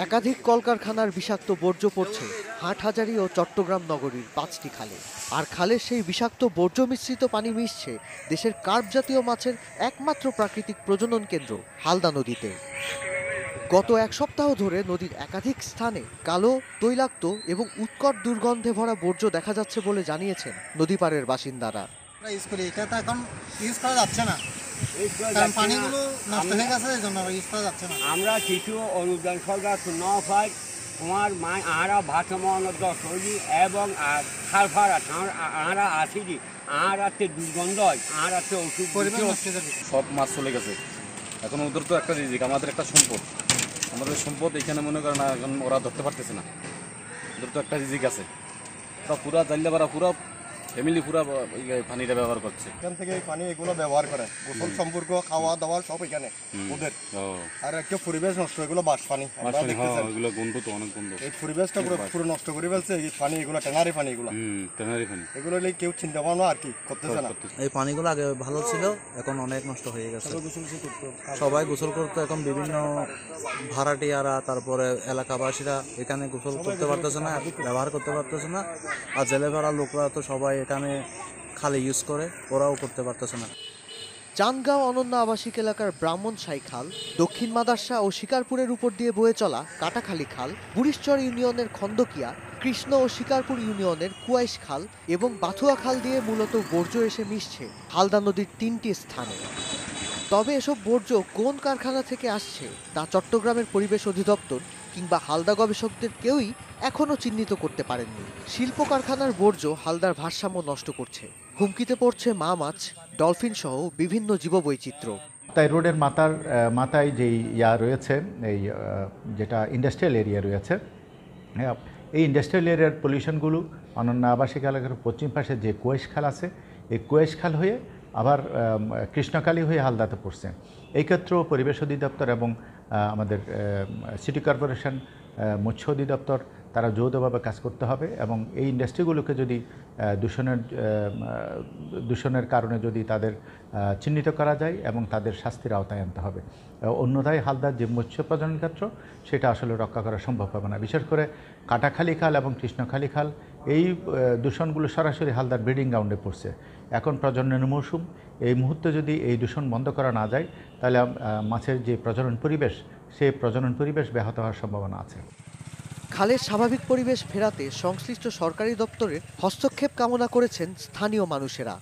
একাধিক কলকারখানার বিষাক্ত বর্জ্য পড়ছে হাটহাজারী ও চট্টগ্রাম নগরীর ৫টি খালে। আর খালের সেই বিষাক্ত বর্জ্য মিশ্রিত পানি মিশছে দেশের কার্প জাতীয় মাছের একমাত্র প্রাকৃতিক প্রজনন কেন্দ্র হালদা নদীতে। গত এক সপ্তাহ ধরে নদীর একাধিক স্থানে কালো, তৈলাক্ত এবং উৎকট দুর্গন্ধে ভরা বর্জ্য দেখা যাচ্ছে বলে জানিয়েছেন নদীপাড়ের বাসিন্দারা। আমরা কিছু অনুদান সরকার না পাই তোমার মা আরা ভাসমান দশি এবং সালফার আরা আসিনি আর আছে দুর্গন্ধ হয় আর আছে ওষুধ সব মাছ চলে গেছে। এখন ওদের তো একটা রিজিক, আমাদের একটা সম্পদ, আমাদের সম্পদ এখানে মনে করেন না, এখন ওরা ধরতে পারতেছে না। ওদের তো একটা রিজিক আছে, ওরা পুরা জানলে পারা পুরা ফ্যামিলি পুরা পানিটা ব্যবহার করছে। এখান থেকে এই পানি এগুলো ব্যবহার করে গোসল সম্পর্ক খাওয়া দাওয়া সব এখানে ওদের। আর একটা পরিবেশ নষ্ট, এগুলো বাস পানি, এগুলো গন্ধ তো অনেক গন্ধ। এই পরিবেশটা পুরো নষ্ট করে ফেলছে এই পানি, এগুলো ট্যানারি পানি, এগুলো এগুলো কেউ চিন্তা ভাবনা আর কি করতেছে না। এই পানিগুলো আগে ভালো ছিল, এখন অনেক নষ্ট হয়ে গেছে। সবাই গোসল করতো, এখন বিভিন্ন ভাড়াটিয়ারা তারপরে এলাকাবাসীরা এখানে গোসল করতে পারতেছে না, ব্যবহার করতে পারতেছে না। আর জেলে ভাড়া লোকরা তো সবাই এখানে খালি ইউজ করে, ওরাও করতে পারতেছে না। চান্দগাঁও অনন্য আবাসিক এলাকার ব্রাহ্মণশাই খাল, দক্ষিণ মাদার্শা ও শিকারপুরের উপর দিয়ে বয়ে চলা কাটাখালী খাল, বুড়িশচর ইউনিয়নের খন্দকিয়া, কৃষ্ণ ও শিকারপুর ইউনিয়নের কুয়াইশ খাল এবং বাথুয়া খাল দিয়ে মূলত বর্জ্য এসে মিশছে হালদা নদীর ৩টি স্থানে। তবে এসব বর্জ্য কোন কারখানা থেকে আসছে তা চট্টগ্রামের পরিবেশ অধিদপ্তর কিংবা হালদা গবেষকদের কেউই এখনও চিহ্নিত করতে পারেননি। শিল্প কারখানার বর্জ্য হালদার ভারসাম্য নষ্ট করছে, হুমকিতে পড়ছে মা মাছ, ডলফিন সহ বিভিন্ন জীববৈচিত্র্য। তাই রোডের মাথায় যেই রয়েছে, এই যেটা ইন্ডাস্ট্রিয়াল এরিয়া রয়েছে, এই ইন্ডাস্ট্রিয়াল এরিয়ার পলিউশনগুলো অনন্য আবাসিক এলাকার পশ্চিম পাশে যে কুয়েশ খাল আছে, এই কুয়েশ খাল হয়ে আবার কৃষ্ণকালী হয়ে হালদাতে পড়ছে। এই ক্ষেত্রেও পরিবেশ অধিদপ্তর এবং আমাদের সিটি কর্পোরেশন, মৎস্য অধিদপ্তর তারা যৌথভাবে কাজ করতে হবে এবং এই ইন্ডাস্ট্রিগুলোকে যদি দূষণের কারণে যদি তাদের চিহ্নিত করা যায় এবং তাদের শাস্তির আওতায় আনতে হবে। অন্যথায় হালদার যে মৎস্য প্রজনন ক্ষেত্র সেটা আসলে রক্ষা করা সম্ভব হবে না। বিশেষ করে কাটাখালী খাল এবং কৃষ্ণখালী খাল, এই দূষণগুলো সরাসরি হালদার ব্রিডিং গ্রাউন্ডে পড়ছে। এখন প্রজননের মৌসুম, এই মুহূর্তে যদি এই দূষণ বন্ধ করা না যায় তাহলে মাছের যে প্রজনন পরিবেশ, সেই প্রজনন পরিবেশ ব্যাহত হওয়ার সম্ভাবনা আছে। খালের স্বাভাবিক পরিবেশ ফেরাতে সংশ্লিষ্ট সরকারি দপ্তরের হস্তক্ষেপ কামনা করেছেন স্থানীয় মানুষেরা।